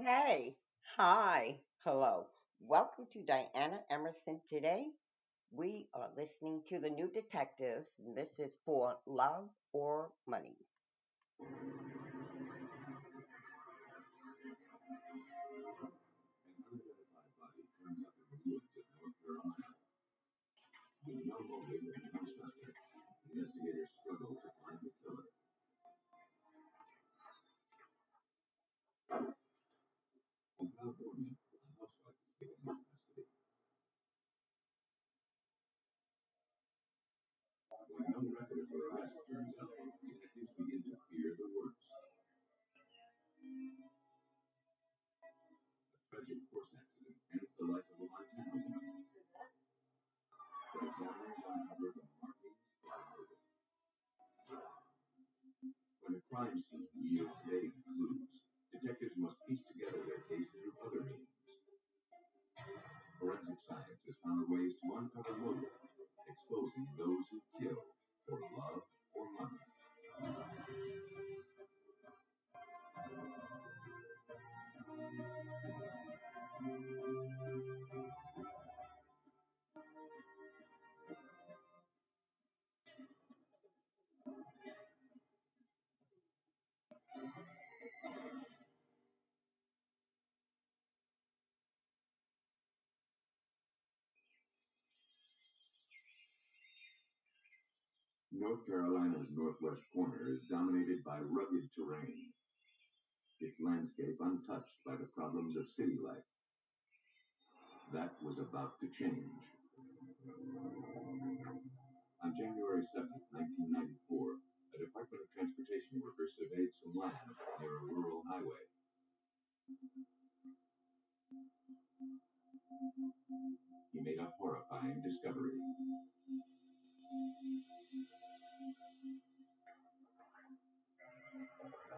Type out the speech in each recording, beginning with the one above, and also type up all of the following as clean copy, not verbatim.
Hey, hi, hello. Welcome to Diana Emerson today. We are listening to the new detectives, and this is for Love or Money. An unidentified body turns up in the woods of North Carolina. With no motive and no suspects, investigators struggle to find the killer. In California, a housewife is given into custody. When no record of her arrest turns up, detectives begin to fear the worst. A tragic horse accident ends the life of a Montana woman, but examiners uncover the markings of a murder. When a crime scene yields vague clues, detectives must piece together their case through other means. Forensic science has found ways to uncover motive, exposing those who kill for love or money. North Carolina's northwest corner is dominated by rugged terrain, its landscape untouched by the problems of city life. That was about to change. On January 7th, 1994, a Department of Transportation worker surveyed some land near a rural highway. He made a horrifying discovery.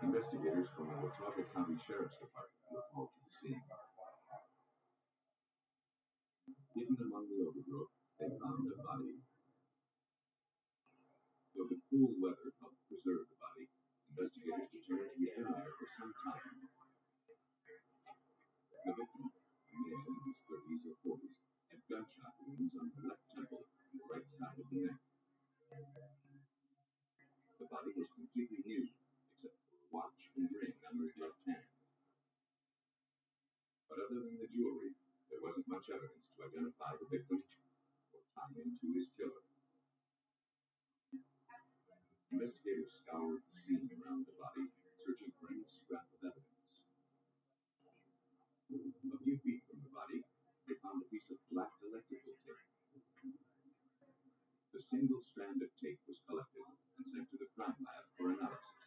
Investigators from the Watauga County Sheriff's Department were called to the scene. Hidden among the overgrowth, they found a body. Though the cool weather helped preserve the body, investigators determined he had been there for some time. The victim, a man in his 30s or 40s, had gunshot wounds on the left temple and the right side of the neck. The body was completely nude, except for a watch and ring on his left hand. But other than the jewelry, there wasn't much evidence to identify the victim or tie him to his killer. Investigators scoured the scene around the body, searching for any scrap of evidence. A few feet from the body, they found a piece of black electrical tape. The single strand of tape was collected and sent to the crime lab for analysis.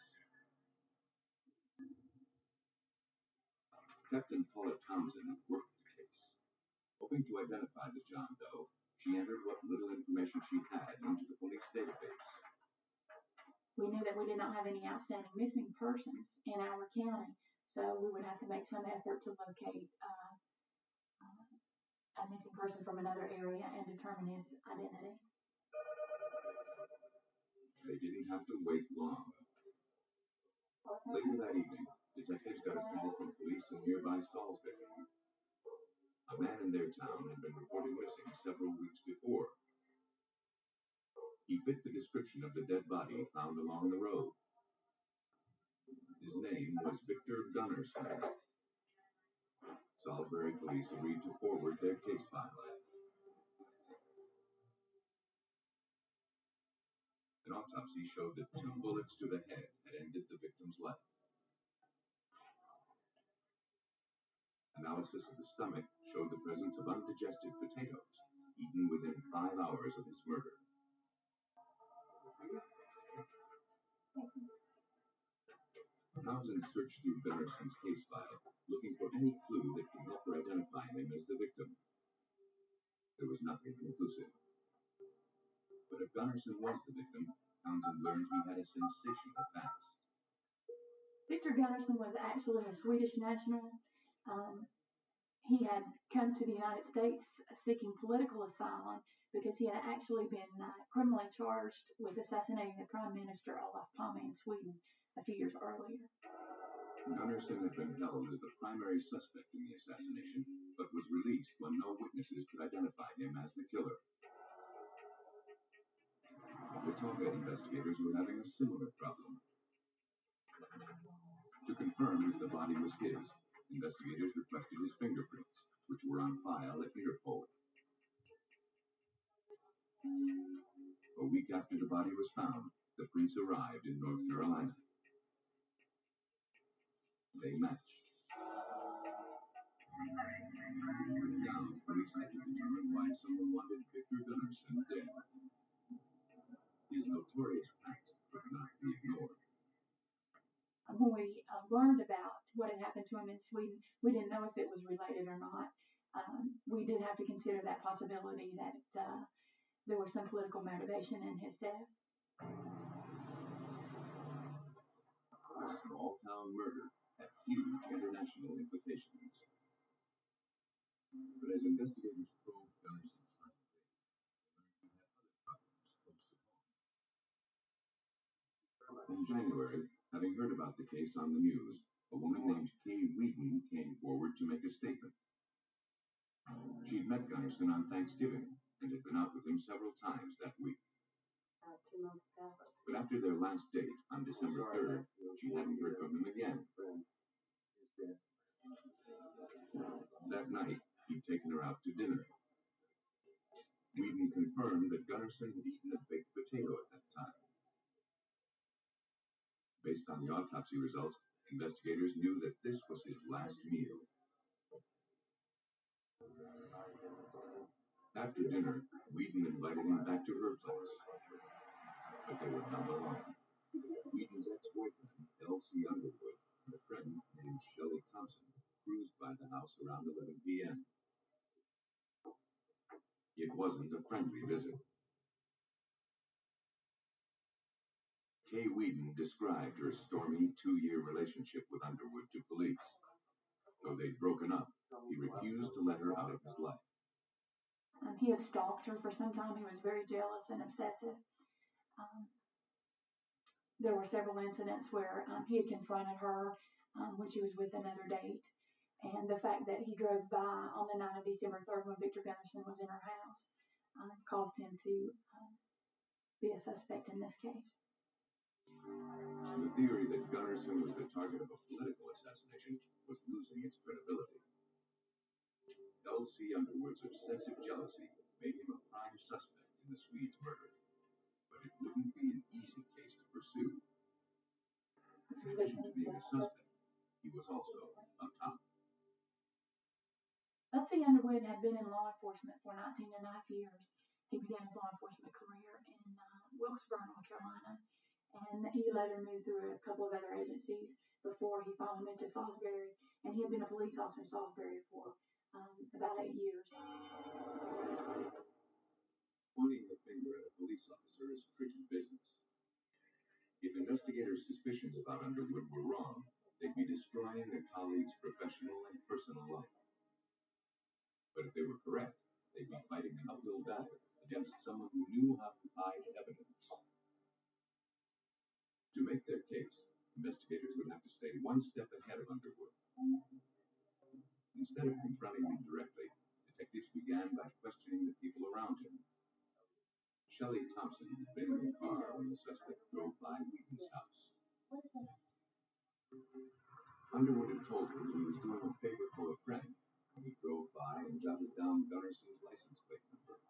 Captain Paula Townsend worked the case. Hoping to identify the John Doe, she entered what little information she had into the police database. We knew that we did not have any outstanding missing persons in our county, so we would have to make some effort to locate a missing person from another area and determine his identity. They didn't have to wait long. Later that evening, detectives got a call from police in nearby Salisbury. A man in their town had been reported missing several weeks before. He fit the description of the dead body found along the road. His name was Victor Gunnarsson. Salisbury police agreed to forward their case file. An autopsy showed that 2 bullets to the head had ended the victim's life. Analysis of the stomach showed the presence of undigested potatoes, eaten within 5 hours of his murder. Townsend searched through Gunnarsson's case file, looking for any clue that could help her identify him as the victim. There was nothing conclusive. But if Gunnarsson was the victim, Townsend learned he had a sensational past. Victor Gunnarsson was actually a Swedish national. Um, he had come to the United States seeking political asylum because he had actually been criminally charged with assassinating the Prime Minister Olof Palme in Sweden a few years earlier. Gunnarsson had been held as the primary suspect in the assassination, but was released when no witnesses could identify him as the killer. Watauga investigators were having a similar problem. To confirm that the body was his, investigators requested his fingerprints, which were on file at Interpol. A week after the body was found, the prints arrived in North Carolina. They matched. Now, police had to determine why someone wanted Victor Gunnarsson dead. His notorious past could not be ignored. When we learned about what had happened to him in Sweden, we didn't know if it was related or not. We did have to consider that possibility that there was some political motivation in his death. The small-town murder had huge international implications. But as investigators probed Gunnarsson's final days, they learned he had other problems close to home. In January, having heard about the case on the news, a woman named Kay Wheaton came forward to make a statement. She'd met Gunnarsson on Thanksgiving and had been out with him several times that week. But after their last date on December 3rd, she hadn't heard from him again. That night, he'd taken her out to dinner. Wheaton confirmed that Gunnarsson had eaten a baked potato at that time. Based on the autopsy results, investigators knew that this was his last meal. After dinner, Wheaton invited him back to her place. But they were not alone. Wheaton's ex-boyfriend, L.C. Underwood, and a friend named Shelley Thompson cruised by the house around 11 p.m. It wasn't a friendly visit. Kay Wheaton described her stormy 2-year relationship with Underwood to police. Though they'd broken up, he refused to let her out of his life. He had stalked her for some time. He was very jealous and obsessive. There were several incidents where he had confronted her when she was with another date. And the fact that he drove by on the night of December 3rd when Victor Gunnarsson was in her house caused him to be a suspect in this case. The theory that Gunnarsson was the target of a political assassination was losing its credibility. L.C. Underwood's obsessive jealousy made him a prime suspect in the Swede's murder. But it wouldn't be an easy case to pursue. In addition to being a suspect, he was also a cop. L.C. Underwood had been in law enforcement for 19 and a half years. He began his law enforcement career in Wilkesboro, North Carolina, and he later moved through a couple of other agencies before he finally moved to Salisbury, and he had been a police officer in Salisbury for about 8 years. Pointing the finger at a police officer is tricky business. If investigators' suspicions about Underwood were wrong, they'd be destroying a colleague's professional and personal life. But if they were correct, they'd be fighting an uphill battle against someone who knew how to hide evidence. To make their case, investigators would have to stay one step ahead of Underwood. Instead of confronting him directly, detectives began by questioning the people around him. Shelley Thompson had been in the car when the suspect drove by Wheaton's house. Underwood had told her that he was doing a favor for a friend when he drove by and jotted down Gunnarsson's license plate number.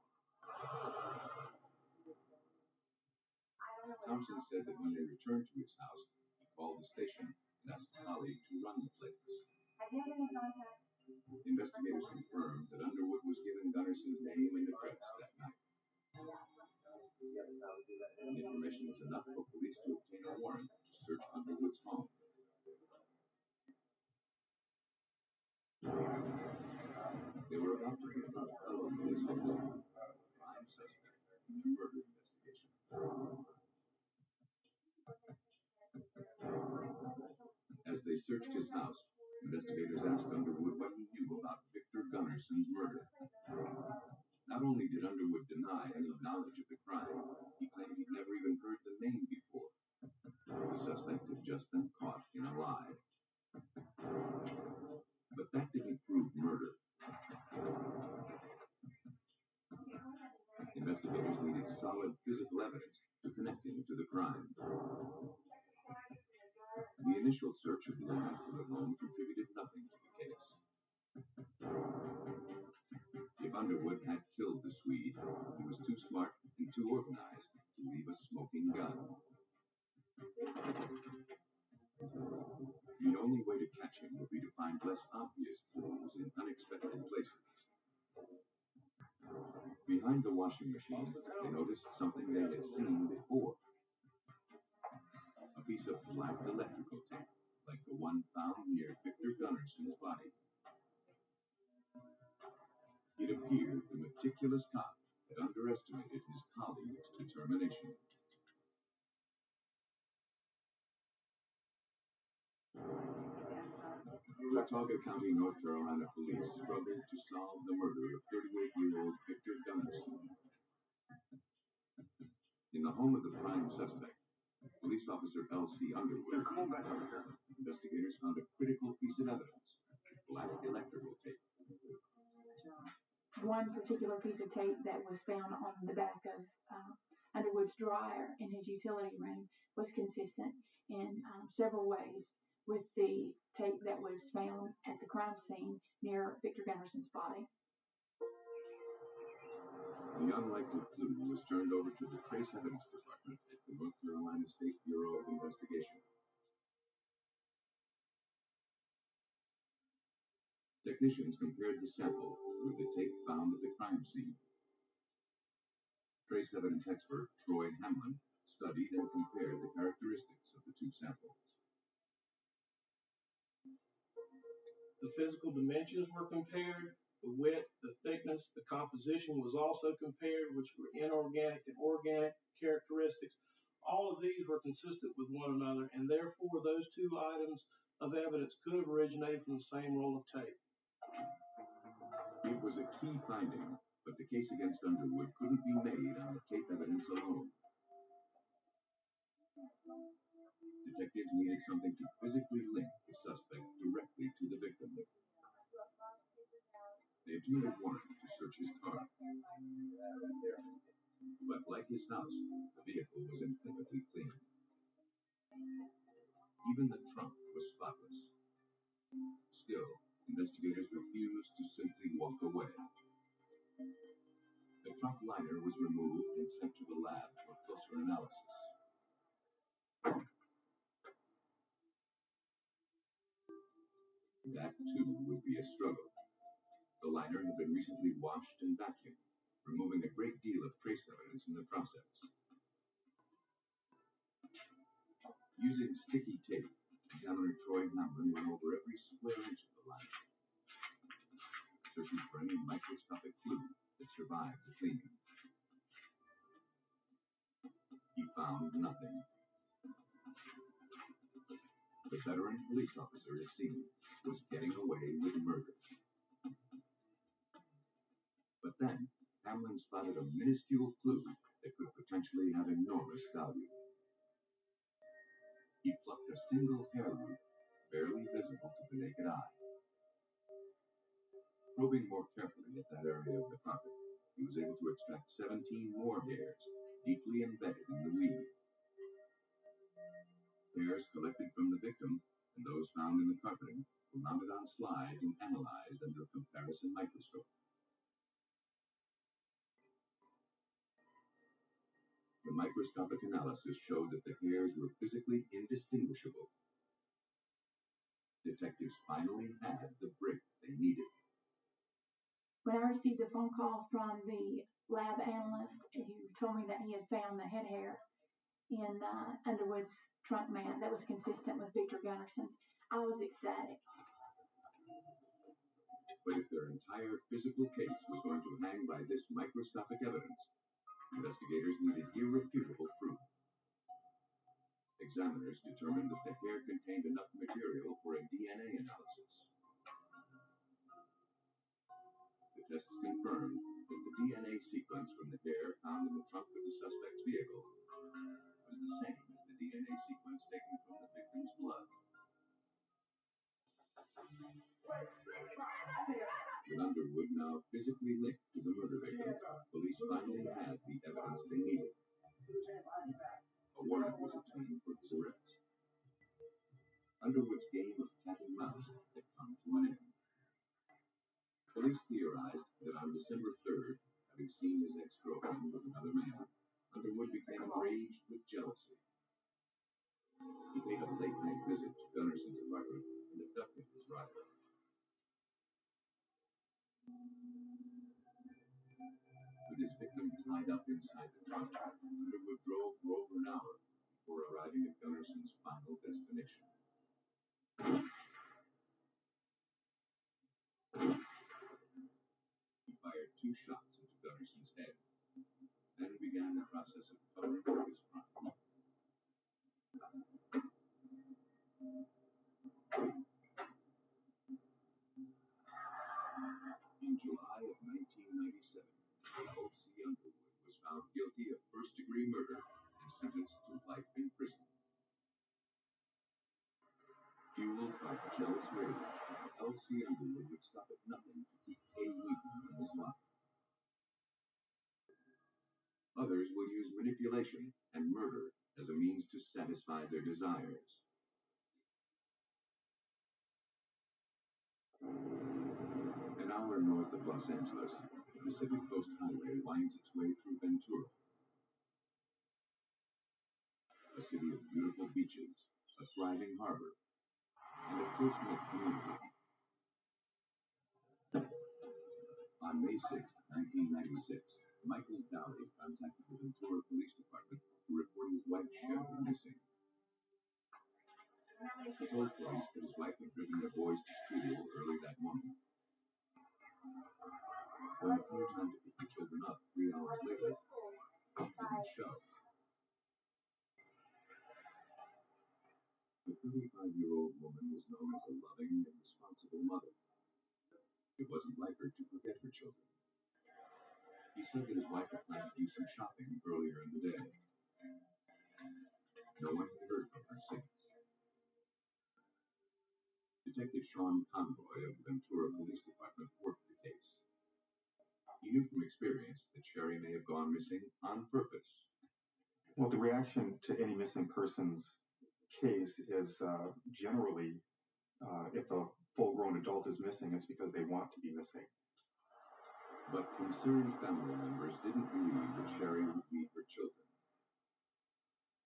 Thompson said that when they returned to his house, he called the station and asked a colleague to run the plates. Investigators confirmed that Underwood was given Gunnarsson's name and address that night. The information was enough for police to obtain a warrant to search Underwood's home. They were about to confront a fellow police officer, a prime suspect in a murder investigation. As they searched his house, investigators asked Underwood what he knew about Victor Gunnarsson's murder. Not only did Underwood deny any knowledge of the crime, he claimed he'd never even heard the name before. The suspect had just been caught in a lie. But that didn't prove murder. Investigators needed solid physical evidence to connect him to the crime. The initial search of the immaculate home contributed nothing to the case. If Underwood had killed the Swede, he was too smart and too organized to leave a smoking gun. The only way to catch him would be to find less obvious clues in unexpected places. Behind the washing machine, they noticed something they had seen before. A piece of black electrical tape, like the one found near Victor Gunnarson's body. It appeared the meticulous cop had underestimated his colleague's determination. Watauga County, North Carolina police struggled to solve the murder of 38-year-old Victor Gunnerson. In the home of the prime suspect, police officer L.C. Underwood, investigators found a critical piece of evidence, black electrical tape. One particular piece of tape that was found on the back of Underwood's dryer in his utility room was consistent in several ways with the tape that was found at the crime scene near Victor Gunnarson's body. The unlikely clue was turned over to the Trace Evidence Department at the North Carolina State Bureau of Investigation. Technicians compared the sample with the tape found at the crime scene. Trace evidence expert Troy Hamlin studied and compared the characteristics of the two samples. The physical dimensions were compared, the width, the thickness, the composition was also compared, which were inorganic and organic characteristics. All of these were consistent with one another, and therefore those two items of evidence could have originated from the same roll of tape. It was a key finding, but the case against Underwood couldn't be made on the tape evidence alone. Detectives needed something to physically link the suspect directly to the victim. They obtained a warrant to search his car. But like his house, the vehicle was impeccably clean. Even the trunk was spotless. Still, investigators refused to simply walk away. The trunk liner was removed and sent to the lab for closer analysis. That too would be a struggle. The liner had been recently washed and vacuumed, removing a great deal of trace evidence in the process. Using sticky tape, examiner Troy Hamlin went over every square inch of the liner, searching for any microscopic clue that survived the cleaning. He found nothing. The veteran police officer, it seemed, was getting away with murder. But then, Hamlin spotted a minuscule clue that could potentially have enormous value. He plucked a single hair root, barely visible to the naked eye. Probing more carefully at that area of the carpet, he was able to extract 17 more hairs, deeply embedded in the weed. Hairs collected from the victim and those found in the carpeting were mounted on slides and analyzed under a comparison microscope. The microscopic analysis showed that the hairs were physically indistinguishable. Detectives finally had the break they needed. When I received a phone call from the lab analyst who told me that he had found the head hair in Underwood's trunk mat that was consistent with Victor Gunnarson's, I was ecstatic. But if their entire physical case was going to hang by this microscopic evidence, investigators needed irrefutable proof. Examiners determined that the hair contained enough material for a DNA analysis. The tests confirmed that the DNA sequence from the hair found in the trunk of the suspect's vehicle was the same as the DNA sequence taken from the victim's blood. With Underwood now physically linked to the murder victim, police finally had the evidence they needed. A warrant was obtained for his arrest. Underwood's game of cat and mouse had come to an end. Police theorized that on December 3rd, having seen his ex-girlfriend with another man, Underwood became enraged with jealousy. He paid a late-night visit to Gunnarson's apartment and abducted his rival. With his victim tied up inside the trunk, Underwood drove for over an hour before arriving at Gunnarson's final destination. He fired 2 shots into Gunnarson's head, then began the process of covering up his crime. In July of 1997, L.C. Underwood was found guilty of first-degree murder and sentenced to life in prison. Fueled by jealous rage, L.C. Underwood would stop at nothing to keep Kay Wheaton in his life. Others would use manipulation and murder as a means to satisfy their desires. An hour north of Los Angeles, the Pacific Coast Highway winds its way through Ventura, a city of beautiful beaches, a thriving harbor, and a close-knit community. On May 6, 1996, Michael Dowdy contacted the Ventura Police Department to report his wife Sherry missing. He told police that his wife had driven their boys to school early that morning. When it came time to pick the children up 3 hours later, she didn't show. The 35-year-old woman was known as a loving and responsible mother. It wasn't like her to forget her children. He said that his wife had planned to do some shopping earlier in the day. No one had heard from her since. Detective Sean Conroy of the Ventura Police Department worked the case. He knew from experience that Sherry may have gone missing on purpose. Well, the reaction to any missing persons case is generally, if a full-grown adult is missing, it's because they want to be missing. But concerned family members didn't believe that Sherry would leave her children.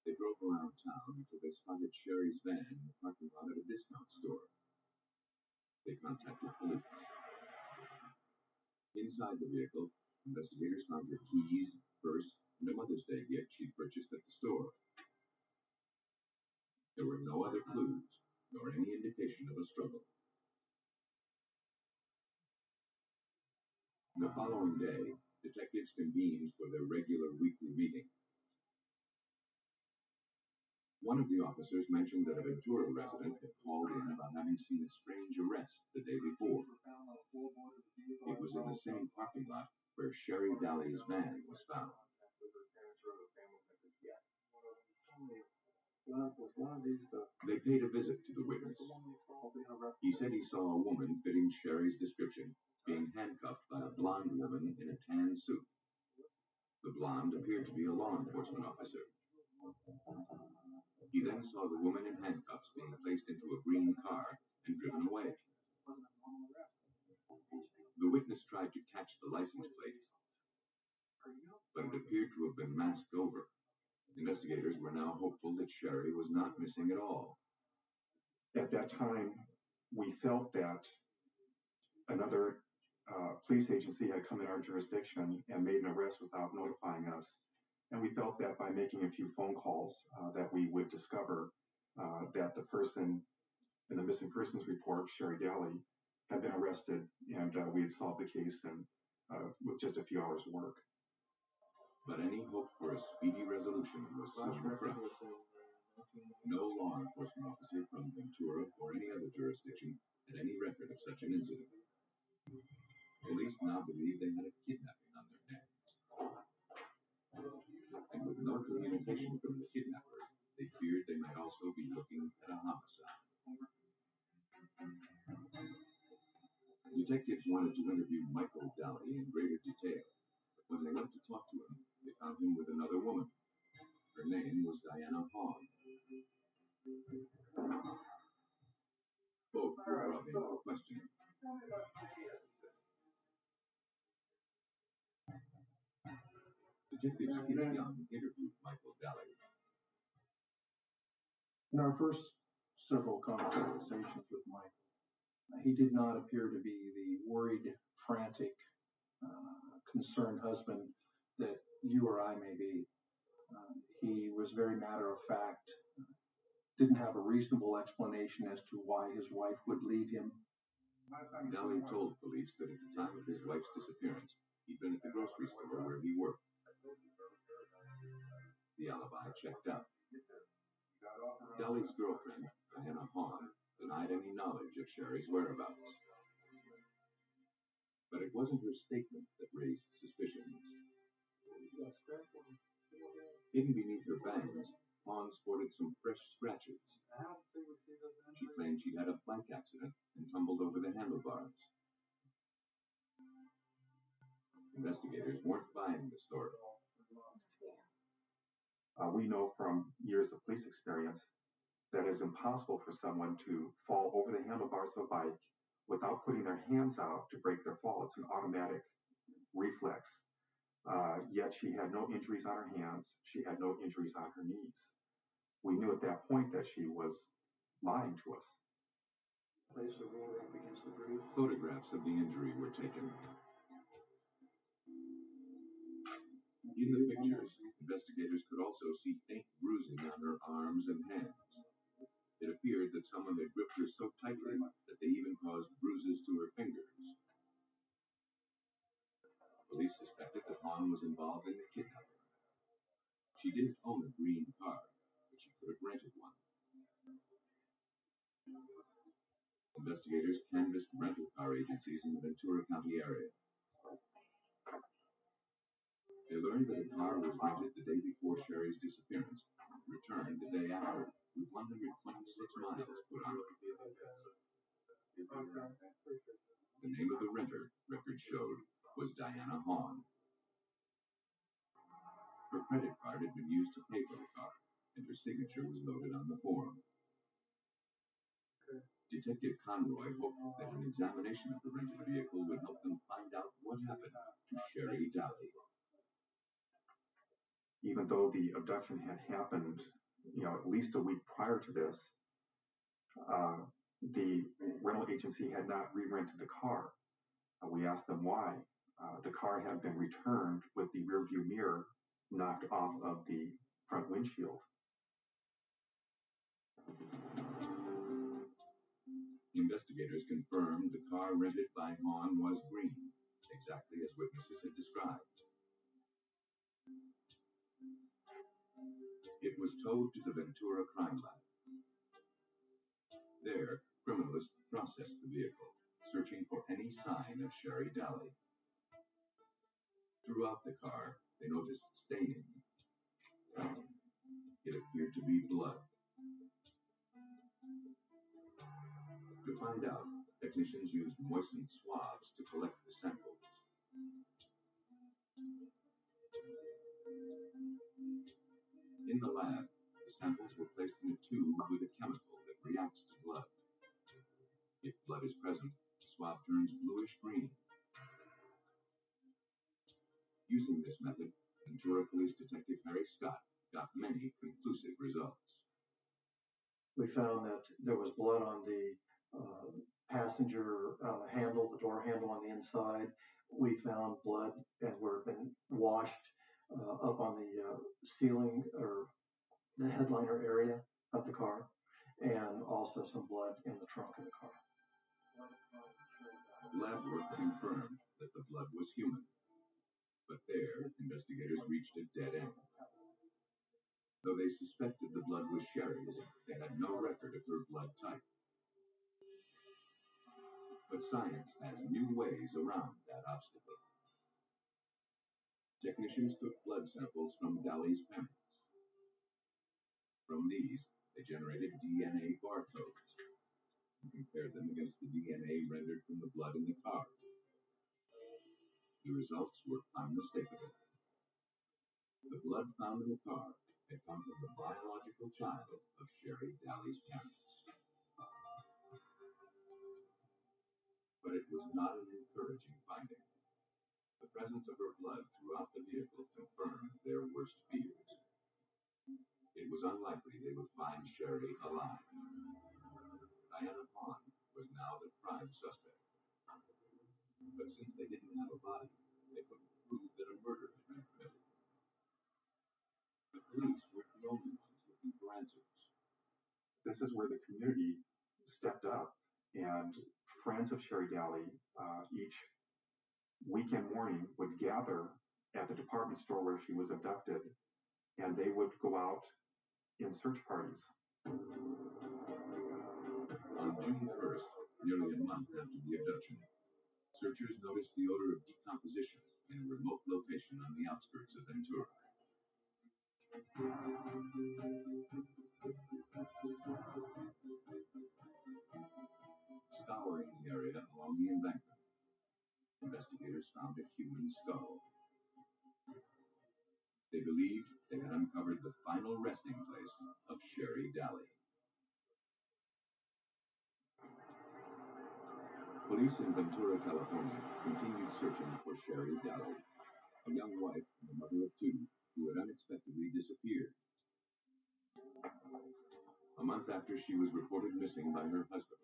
They drove around town until they spotted Sherry's van in the parking lot of a discount store. They contacted police. Inside the vehicle, investigators found her keys, purse, and a Mother's Day gift she'd purchased at the store. There were no other clues, nor any indication of a struggle. The following day, detectives convened for their regular weekly meeting. One of the officers mentioned that a Ventura resident had called in about having seen a strange arrest the day before. It was in the same parking lot where Sherry Daly's van was found. They paid a visit to the witness. He said he saw a woman fitting Sherry's description being handcuffed by a blonde woman in a tan suit. The blonde appeared to be a law enforcement officer. He then saw the woman in handcuffs being placed into a green car and driven away. The witness tried to catch the license plate, but it appeared to have been masked over. Investigators were now hopeful that Sherry was not missing at all. At that time, we felt that another police agency had come in our jurisdiction and made an arrest without notifying us. And we felt that by making a few phone calls that we would discover that the person in the missing persons report, Sherry Daly, had been arrested, and we had solved the case with just a few hours of work. But any hope for a speedy resolution was soon crushed. No law enforcement officer from Ventura or any other jurisdiction had any record of such an incident. Police now believed they had a kidnapping on their hands. And with no communication from the kidnapper, they feared they might also be looking at a homicide. Detectives wanted to interview Michael Daly in greater detail, but when they went to talk to him, they found him with another woman. Her name was Diana Hahn. Both were brought in for questioning. Detective Skip Young interviewed Michael Daly. In our first several conversations with Michael, he did not appear to be the worried, frantic, concerned husband that you or I may be. He was very matter of fact, didn't have a reasonable explanation as to why his wife would leave him. Daly told police that at the time of his wife's disappearance, he'd been at the grocery store where he worked. The alibi checked out. Daly's girlfriend, Diana Hahn, denied any knowledge of Sherry's whereabouts. But it wasn't her statement that raised suspicions. Hidden beneath her bangs, Hahn sported some fresh scratches. She claimed she'd had a bike accident and tumbled over the handlebars. Investigators weren't buying the story. We know from years of police experience that it's impossible for someone to fall over the handlebars of a bike without putting their hands out to break their fall. It's an automatic reflex. Yet she had no injuries on her hands. She had no injuries on her knees. We knew at that point that she was lying to us. Photographs of the injury were taken. In the pictures, investigators could also see faint bruising on her arms and hands. It appeared that someone had gripped her so tightly that they even caused bruises to her fingers. Police suspected that Hahn was involved in the kidnapping. She didn't own a green car, but she could have rented one. Investigators canvassed rental car agencies in the Ventura County area. They learned that a car was rented the day before Sherry's disappearance, returned the day after, with 126 miles put on it. The name of the renter, records showed, was Diana Hahn. Her credit card had been used to pay for the car, and her signature was noted on the form. Detective Conroy hoped that an examination of the rented vehicle would help them find out what happened to Sherry Daly. Even though the abduction had happened, at least a week prior to this, the rental agency had not re-rented the car. We asked them why. The car had been returned with the rearview mirror knocked off of the front windshield. Investigators confirmed the car rented by Hahn was green, exactly as witnesses had described. It was towed to the Ventura Crime Lab. There, criminalists processed the vehicle, searching for any sign of Sherry Daly. Throughout the car, they noticed staining. It appeared to be blood. To find out, technicians used moistened swabs to collect the samples. In the lab, the samples were placed in a tube with a chemical that reacts to blood. If blood is present, the swab turns bluish-green. Using this method, Ventura Police Detective Harry Scott got many conclusive results. We found that there was blood on the passenger handle, the door handle on the inside. We found blood and were been washed up on the ceiling or the headliner area of the car, and also some blood in the trunk of the car. Lab work confirmed that the blood was human, but there, investigators reached a dead end. Though they suspected the blood was Sherry's, they had no record of her blood type. But science has new ways around that obstacle. Technicians took blood samples from Daly's parents. From these, they generated DNA barcodes. and compared them against the DNA rendered from the blood in the car. The results were unmistakable. The blood found in the car had come from the biological child of Sherry Daly's parents. But it was not an encouraging finding. The presence of her blood throughout the vehicle confirmed their worst fears. It was unlikely they would find Sherry alive. Diana Hahn was now the prime suspect. But since they didn't have a body, they couldn't prove that a murder had been committed. The police weren't the only ones looking for answers. This is where the community stepped up, and friends of Sherry Daly each weekend morning would gather at the department store where she was abducted, and they would go out in search parties. On June 1st, nearly a month after the abduction, searchers noticed the odor of decomposition in a remote location on the outskirts of Ventura. Scouring the area along the embankment, investigators found a human skull. They believed they had uncovered the final resting place of Sherry Daly. Police in Ventura, California, continued searching for Sherry Daly, a young wife and a mother of two who had unexpectedly disappeared. A month after she was reported missing by her husband,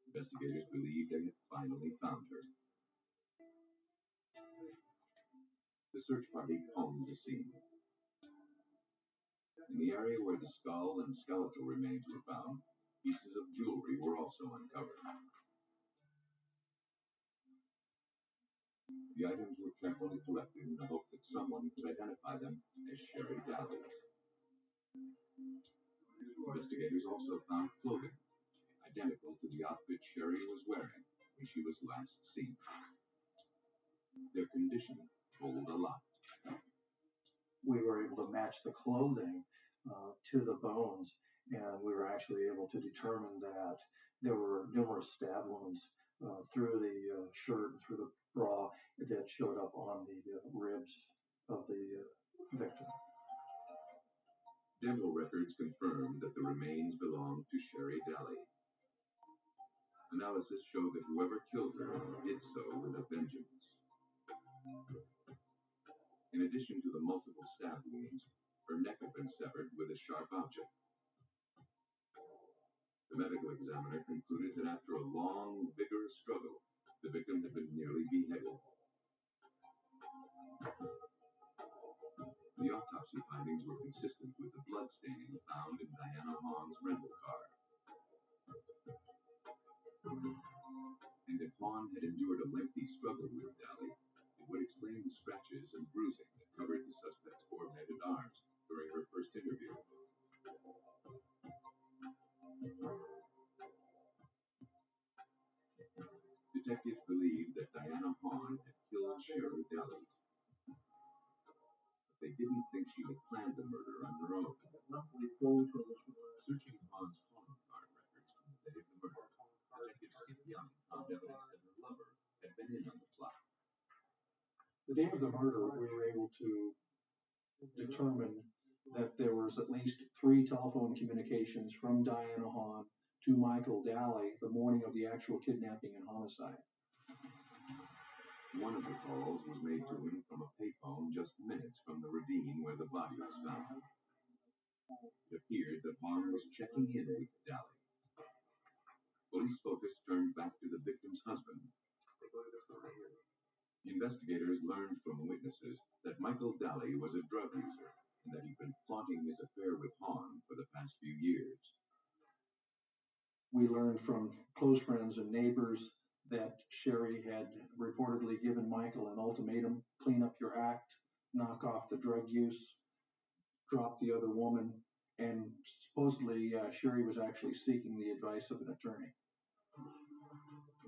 investigators believed they had finally found her. The search party combed the scene. In the area where the skull and skeletal remains were found, pieces of jewelry were also uncovered. The items were carefully collected in the hope that someone could identify them as Sherry Daly's. Investigators also found clothing identical to the outfit Sherry was wearing when she was last seen. Their condition told a lot. We were able to match the clothing to the bones, and we were actually able to determine that there were numerous stab wounds through the shirt and through the bra that showed up on the ribs of the victim. Dental records confirmed that the remains belonged to Sherry Daly. Analysis showed that whoever killed her did so with a vengeance. In addition to the multiple stab wounds, her neck had been severed with a sharp object. The medical examiner concluded that after a long, vigorous struggle, the victim had been nearly beheaded. The autopsy findings were consistent with the blood staining found in Diana Hahn's rental car. And if Hahn had endured a lengthy struggle with Daly, it would explain the scratches and bruising that covered the suspect's forehead and arms during her first interview. Detectives believed that Diana Hahn had killed Sherry Daly, but they didn't think she had planned the murder on her own. Searching Hahn's phone card records from the day of the murder, Detective Sid Young found evidence that her lover had been in on the plot. The day of the murder, we were able to determine that there was at least 3 telephone communications from Diana Hahn to Michael Daly the morning of the actual kidnapping and homicide. One of the calls was made to him from a payphone just minutes from the ravine where the body was found. It appeared that Hahn was checking in with Daly. Police focus turned back to the victim's husband. Investigators learned from witnesses that Michael Daly was a drug user and that he'd been flaunting his affair with Hahn for the past few years. We learned from close friends and neighbors that Sherry had reportedly given Michael an ultimatum: clean up your act, knock off the drug use, drop the other woman, and supposedly Sherry was actually seeking the advice of an attorney.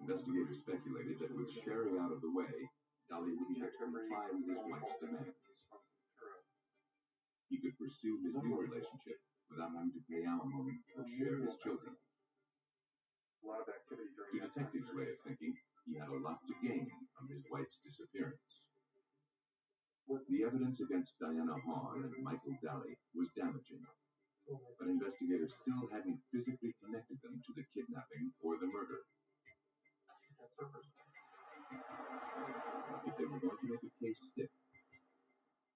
Investigators speculated that with Sherry out of the way, Daly wouldn't have to comply with his wife's demands. He could pursue his new relationship without having to pay alimony or share his children. A lot of activity during To that time detectives' way period. of thinking, he had a lot to gain from his wife's disappearance. The evidence against Diana Hahn and Michael Daly was damaging, but investigators still hadn't physically connected them to the kidnapping or the murder. If they were going to make a case stick,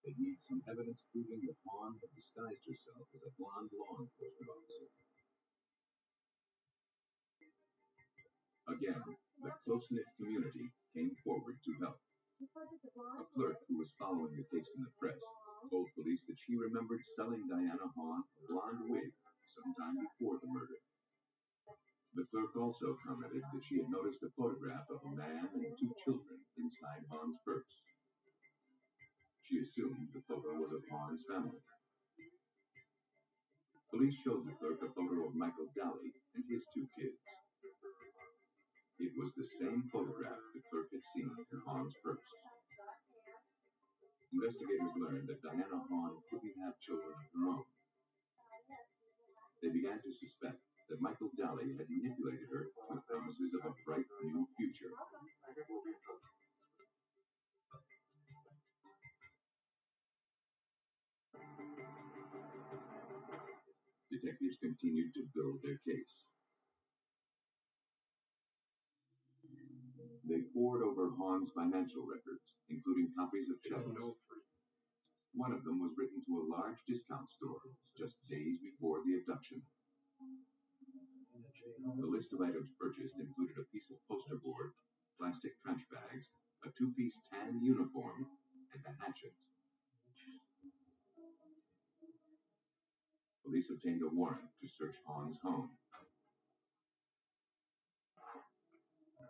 they'd need some evidence proving that Hahn had disguised herself as a blonde law enforcement officer. Again, the close-knit community came forward to help. A clerk who was following the case in the press told police that she remembered selling Diana Hahn a blonde wig sometime before the murder. The clerk also commented that she had noticed a photograph of a man and two children inside Hahn's purse. She assumed the photo was of Hahn's family. Police showed the clerk a photo of Michael Daly and his two kids. It was the same photograph the clerk had seen in Hahn's purse. Investigators learned that Diana Hahn couldn't have children of her own. They began to suspect that Michael Daly had manipulated her with promises of a bright new future. Detectives continued to build their case. They pored over Hahn's financial records, including copies of checks. One of them was written to a large discount store just days before the abduction. The list of items purchased included a piece of poster board, plastic trash bags, a two-piece tan uniform, and a hatchet. Police obtained a warrant to search Hahn's home.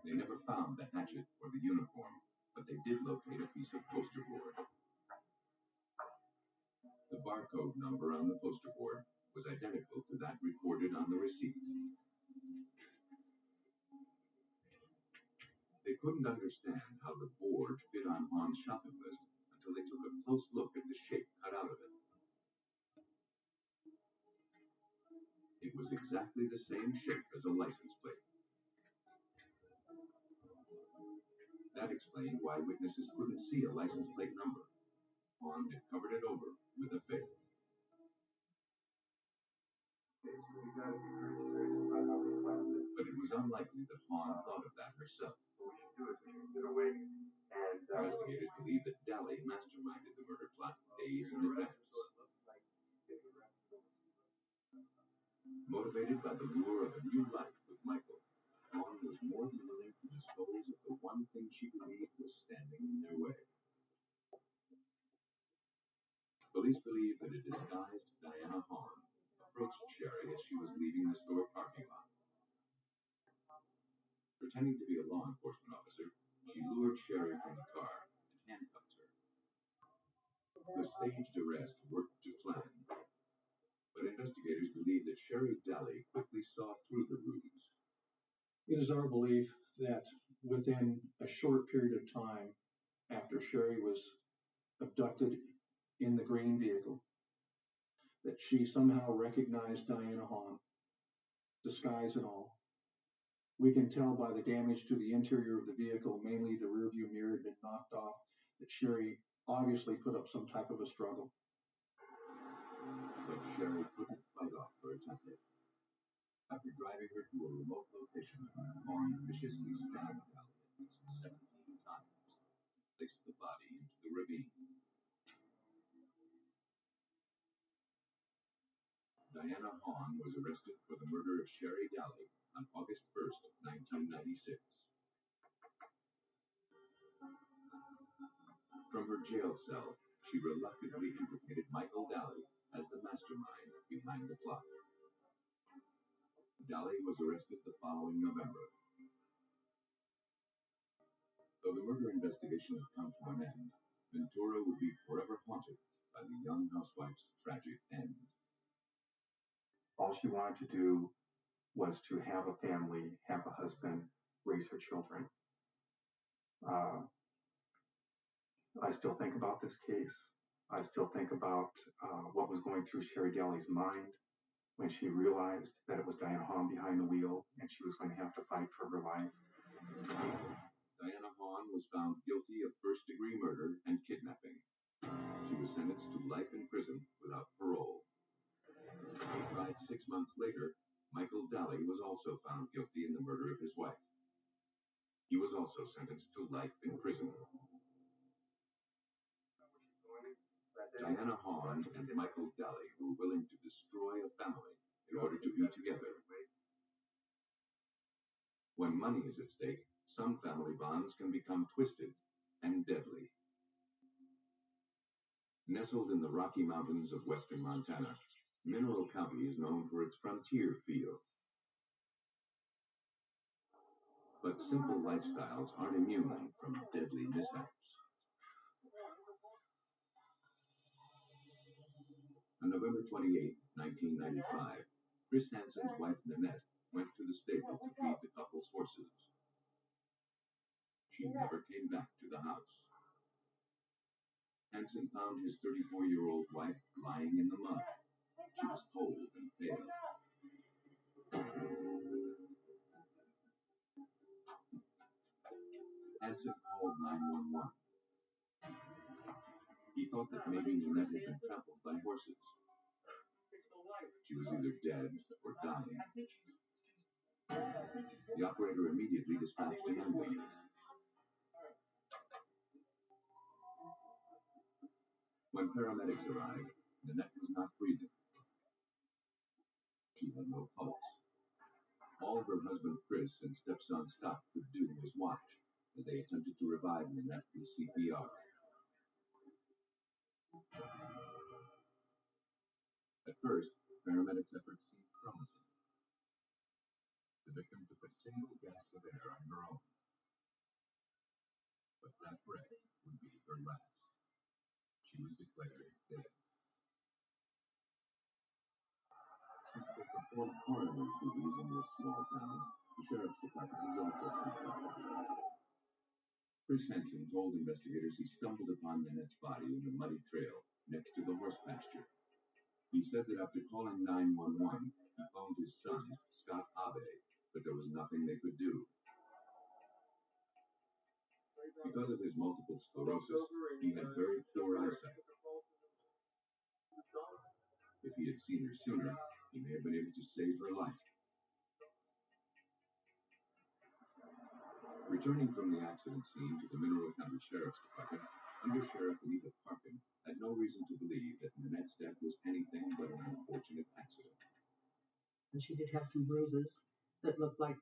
They never found the hatchet or the uniform, but they did locate a piece of poster board. The barcode number on the poster board was identical to that recorded on the receipt. They couldn't understand how the board fit on Hahn's shopping list until they took a close look at the shape cut out of it. It was exactly the same shape as a license plate. That explained why witnesses couldn't see a license plate number. Hahn had covered it over with a fake. But it was unlikely that Hahn thought of that herself. Investigators believe that Daly masterminded the murder plot days in advance. Motivated by the lure of a new life with Michael, Hahn was more than willing to dispose of the one thing she believed was standing in their way. Police believe that a disguised Diana Hahn approached Sherry as she was leaving the store parking lot. Pretending to be a law enforcement officer, she lured Sherry from the car and handcuffed her. The staged arrest worked to plan, but investigators believe that Sherry Daly quickly saw through the ruse. It is our belief that within a short period of time after Sherry was abducted in the green vehicle, that she somehow recognized Diana Hahn, disguise and all. We can tell by the damage to the interior of the vehicle, mainly the rearview mirror had been knocked off, that Sherry obviously put up some type of a struggle. But Sherry couldn't fight off her attacker. After driving her to a remote location, Hahn viciously stabbed Daly at least 17 times, placed the body into the ravine. Diana Hahn was arrested for the murder of Sherry Daly on August 1st, 1996. From her jail cell, she reluctantly implicated Michael Daly as the mastermind behind the plot. Daly was arrested the following November. Though the murder investigation had come to an end, Ventura would be forever haunted by the young housewife's tragic end. All she wanted to do was to have a family, have a husband, raise her children. I still think about this case. I still think about what was going through Sherry Daly's mind. when she realized that it was Diana Hahn behind the wheel and she was going to have to fight for her life. Diana Hahn was found guilty of first-degree murder and kidnapping. She was sentenced to life in prison without parole. Tried 6 months later, Michael Daly was also found guilty in the murder of his wife. He was also sentenced to life in prison. Diana Hahn and Michael Daly were willing to destroy a family in order to be together. When money is at stake, some family bonds can become twisted and deadly. Nestled in the Rocky Mountains of western Montana, Mineral County is known for its frontier feel. But simple lifestyles aren't immune from deadly mishaps. On November 28, 1995, Chris Hansen's wife Nanette went to the stable to feed the couple's horses. She never came back to the house. Hansen found his 34-year-old wife lying in the mud. She was cold and pale. Hansen called 911. He thought that maybe Nanette had been trampled by horses. She was either dead or dying. The operator immediately dispatched an ambulance. When paramedics arrived, Nanette was not breathing. She had no pulse. All her husband Chris and stepson Scott could do was watch as they attempted to revive Nanette with CPR. At first, paramedics' efforts seemed promising. The victim took a single gasp of air on her own. But that breath would be her last. She was declared dead. Since they performed coroner's duties in this small town, the sheriff's department was also consulted. Chris Hansen told investigators he stumbled upon Nanette's body in the muddy trail next to the horse pasture. He said that after calling 911, he phoned his son, Scott Abe, but there was nothing they could do. Because of his multiple sclerosis, he had very poor eyesight. If he had seen her sooner, he may have been able to save her life. Returning from the accident scene to the Mineral County Sheriff's Department, Under Sheriff Anita Parkin had no reason to believe that Nanette's death was anything but an unfortunate accident. And she did have some bruises that looked like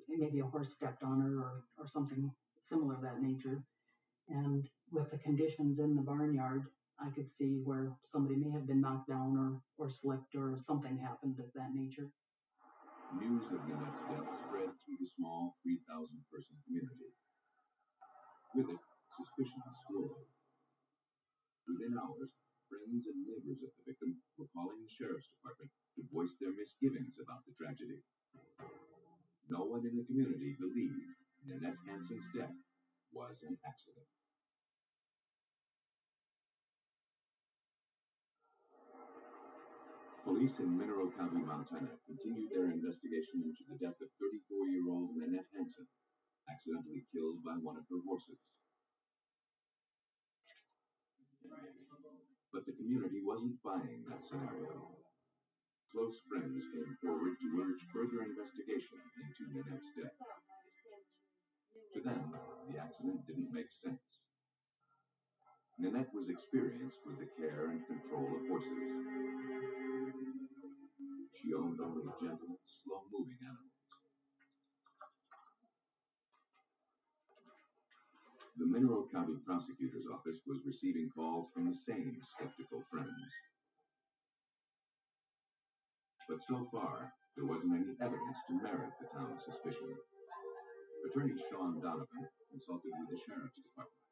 maybe a horse stepped on her or something similar of that nature. And with the conditions in the barnyard, I could see where somebody may have been knocked down or slipped or something happened of that nature. News of Nanette's death spread through the small 3,000-person community. With it, suspicions swirled. Within hours, friends and neighbors of the victim were calling the sheriff's department to voice their misgivings about the tragedy. No one in the community believed Nanette Hansen's death was an accident. Police in Mineral County, Montana, continued their investigation into the death of 34-year-old Nanette Hansen, accidentally killed by one of her horses. But the community wasn't buying that scenario. Close friends came forward to urge further investigation into Nanette's death. To them, the accident didn't make sense. Nanette was experienced with the care and control of horses. She owned only gentle, slow-moving animals. The Mineral County Prosecutor's Office was receiving calls from the same skeptical friends. But so far, there wasn't any evidence to merit the town's suspicion. Attorney Sean Donovan consulted with the Sheriff's Department.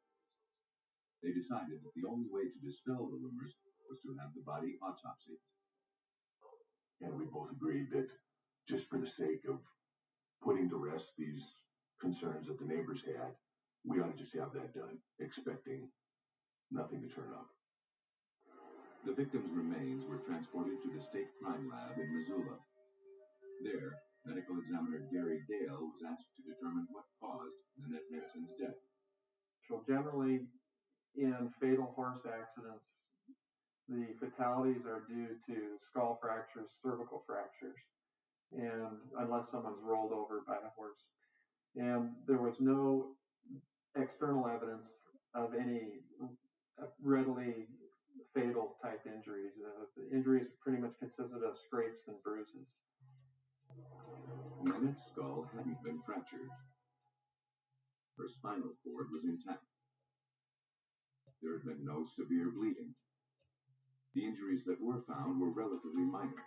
They decided that the only way to dispel the rumors was to have the body autopsied. And we both agreed that just for the sake of putting to rest these concerns that the neighbors had, we ought to just have that done, expecting nothing to turn up. The victims' remains were transported to the state crime lab in Missoula. There, medical examiner Gary Dale was asked to determine what caused Nanette Hanson's death. So generally, in fatal horse accidents, the fatalities are due to skull fractures, cervical fractures, and unless someone's rolled over by a horse. And there was no external evidence of any readily fatal type injuries. The injuries pretty much consisted of scrapes and bruises. Nanette's skull hadn't been fractured. Her spinal cord was intact. There had been no severe bleeding. The injuries that were found were relatively minor.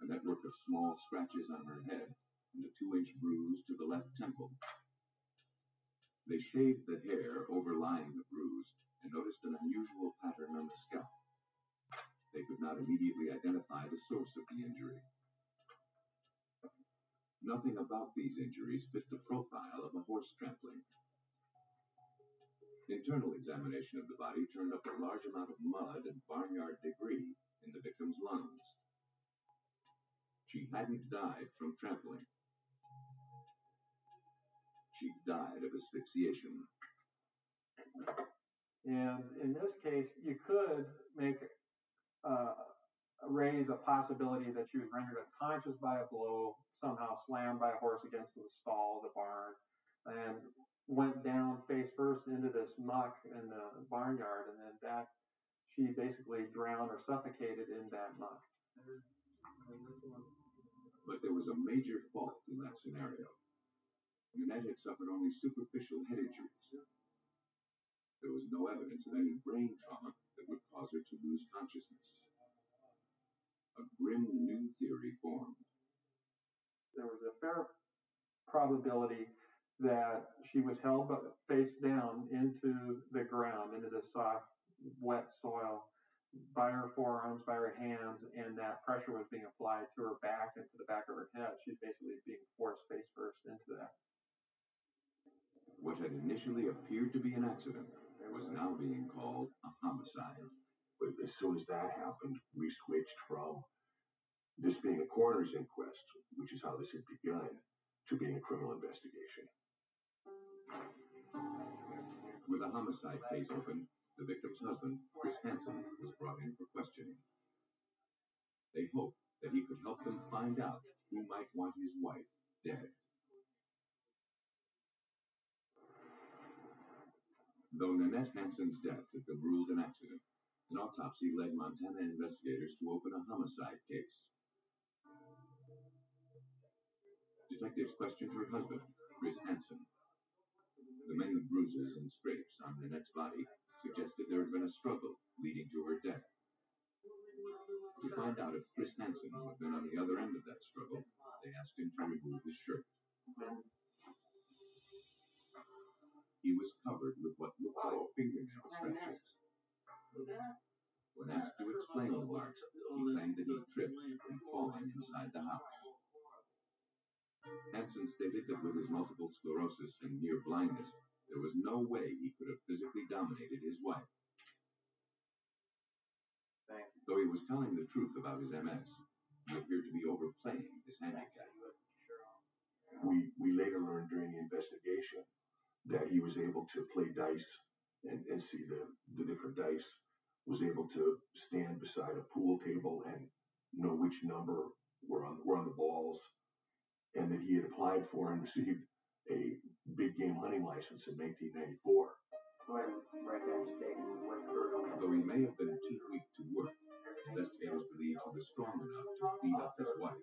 A network of small scratches on her head and a 2-inch bruise to the left temple. They shaved the hair overlying the bruise and noticed an unusual pattern on the scalp. They could not immediately identify the source of the injury. Nothing about these injuries fit the profile of a horse trampling. Internal examination of the body turned up a large amount of mud and barnyard debris in the victim's lungs. She hadn't died from trampling. She died of asphyxiation. And in this case, you could raise a possibility that she was rendered unconscious by a blow, somehow slammed by a horse against the stall of the barn, and went down face first into this muck in the barnyard, and then that she basically drowned or suffocated in that muck. But there was a major fault in that scenario. Nanette had suffered only superficial head injuries. There was no evidence of any brain trauma that would cause her to lose consciousness. A grim new theory formed. There was a fair probability that she was held face down into the ground, into the soft, wet soil, by her forearms, by her hands, and that pressure was being applied to her back and to the back of her head. She's basically being forced face first into that. What had initially appeared to be an accident was now being called a homicide. But as soon as that happened, we switched from this being a coroner's inquest, which is how this had begun, to being a criminal investigation. With a homicide case opened, the victim's husband, Chris Hansen, was brought in for questioning. They hoped that he could help them find out who might want his wife dead. Though Nanette Hanson's death had been ruled an accident, an autopsy led Montana investigators to open a homicide case. Detectives questioned her husband, Chris Hansen. The many bruises and scrapes on Nanette's body suggested there had been a struggle leading to her death. To find out if Chris Hansen had been on the other end of that struggle, they asked him to remove his shirt. He was covered with what looked like fingernail scratches. When asked to explain the marks, he claimed that he'd tripped and fallen inside the house. Hansen stated that with his multiple sclerosis and near blindness, there was no way he could have physically dominated his wife. Though he was telling the truth about his MS, he appeared to be overplaying his handicap. We later learned during the investigation that he was able to play dice and see the different dice, was able to stand beside a pool table and know which number were on the balls, and that he had applied for and received a big game hunting license in 1994. Though he may have been too weak to work, investigators believed he was strong enough to beat up his wife.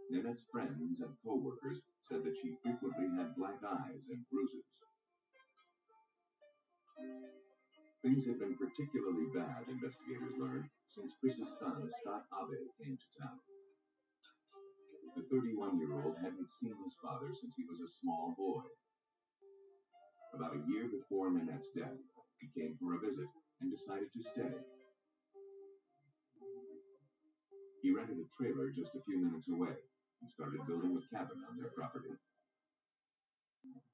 Nanette's friends and co-workers said that she frequently had black eyes and bruises. Things had been particularly bad, investigators learned, since Chris's son, Scott Abe, came to town. The 31-year-old hadn't seen his father since he was a small boy. About a year before Nanette's death, he came for a visit and decided to stay. He rented a trailer just a few minutes away and started building a cabin on their property.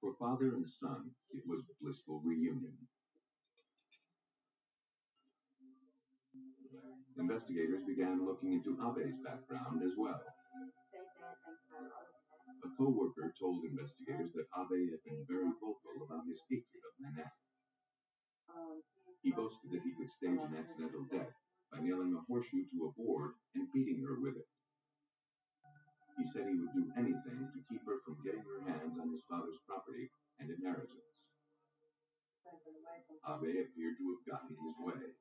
For father and son, it was a blissful reunion. Investigators began looking into Abe's background as well. A co-worker told investigators that Abe had been very vocal about his hatred of Nanette. He boasted that he could stage an accidental death by nailing a horseshoe to a board and beating her with it. He said he would do anything to keep her from getting her hands on his father's property and inheritance. Abe appeared to have gotten his way.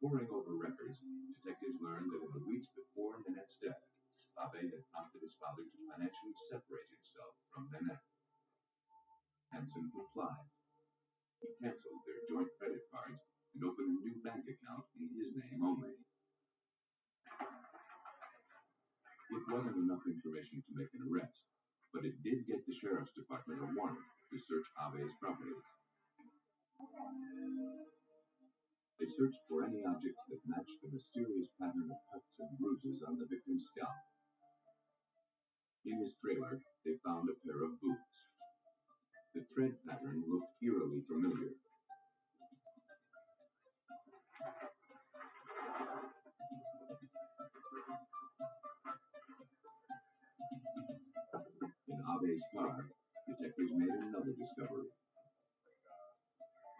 Poring over records, detectives learned that in the weeks before Nanette's death, Abe had prompted his father to financially separate himself from Nanette. Hansen complied. He canceled their joint credit cards and opened a new bank account in his name only. It wasn't enough information to make an arrest, but it did get the sheriff's department a warrant to search Abe's property. They searched for any objects that matched the mysterious pattern of cuts and bruises on the victim's scalp. In his trailer, they found a pair of boots. The tread pattern looked eerily familiar. In Abe's car, detectives made another discovery.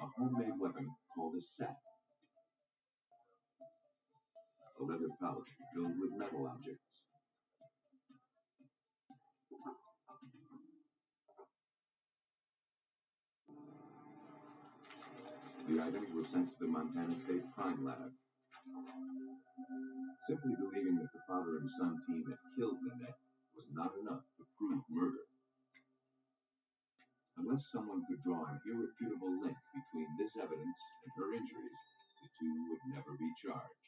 A homemade weapon called a sack. A leather pouch filled with metal objects. The items were sent to the Montana State Crime Lab. Simply believing that the father and son team had killed Nanette was not enough to prove murder. Unless someone could draw an irrefutable link between this evidence and her injuries, the two would never be charged.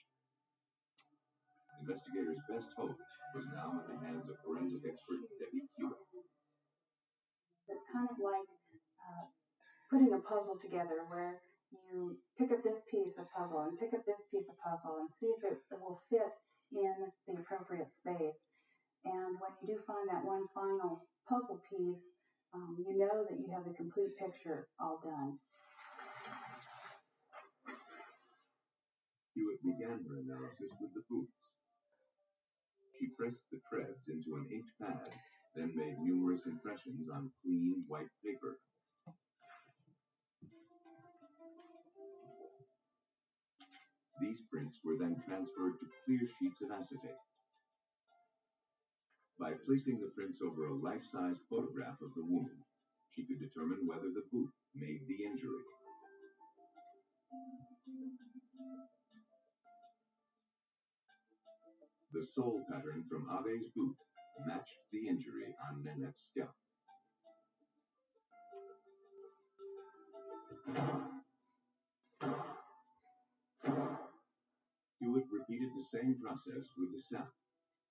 Investigators' best hope was now in the hands of forensic expert Debbie Hewitt. It's kind of like putting a puzzle together where you pick up this piece of puzzle and pick up this piece of puzzle and see if it will fit in the appropriate space. And when you do find that one final puzzle piece, you know that you have the complete picture all done. Hewitt began her analysis with the boots. She pressed the treads into an inked pad, then made numerous impressions on clean white paper. These prints were then transferred to clear sheets of acetate. By placing the prints over a life-size photograph of the wound, she could determine whether the boot made the injury. The sole pattern from Abe's boot matched the injury on Nanette's scalp. Hewitt repeated the same process with the sap,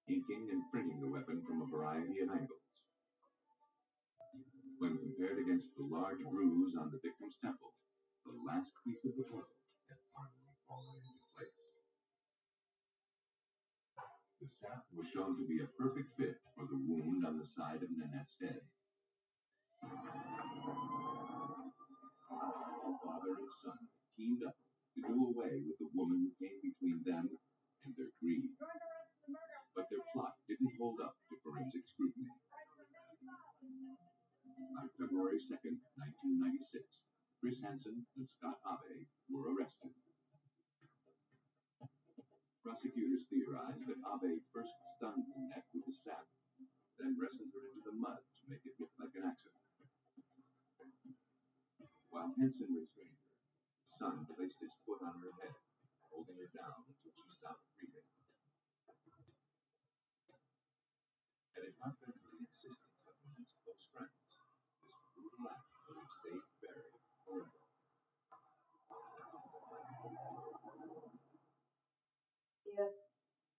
inking and printing the weapon from a variety of angles. When compared against the large bruise on the victim's temple, the last piece of the puzzle had finally fallen into place. The sap was shown to be a perfect fit for the wound on the side of Nanette's head. Father and son teamed up to do away with the woman who came between them and their greed. But their plot didn't hold up to forensic scrutiny. On February 2nd, 1996, Chris Hansen and Scott Abe were arrested. Prosecutors theorized that Abe first stunned Nanette with the sap, then wrestled her into the mud to make it look like an accident. While Hansen restrained her, his son placed his foot on her head, holding her down until she stopped breathing. Had it not been for the insistence of Nanette's close friends, this brutal act would have stayed buried forever. If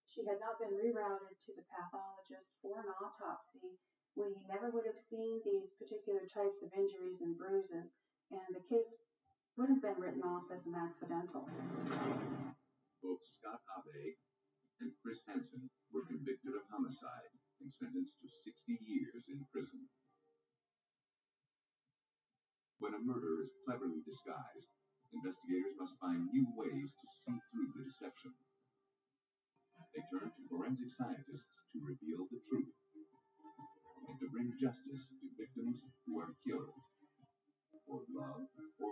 she had not been rerouted to the pathologist for an autopsy, we never would have seen these particular types of injuries and bruises, and the case would have been written off as an accidental. Both Scott Abe and Chris Hansen were convicted of homicide and sentenced to 60 years in prison. When a murder is cleverly disguised, investigators must find new ways to see through the deception. They turn to forensic scientists to reveal the truth and to bring justice to victims who are killed for love or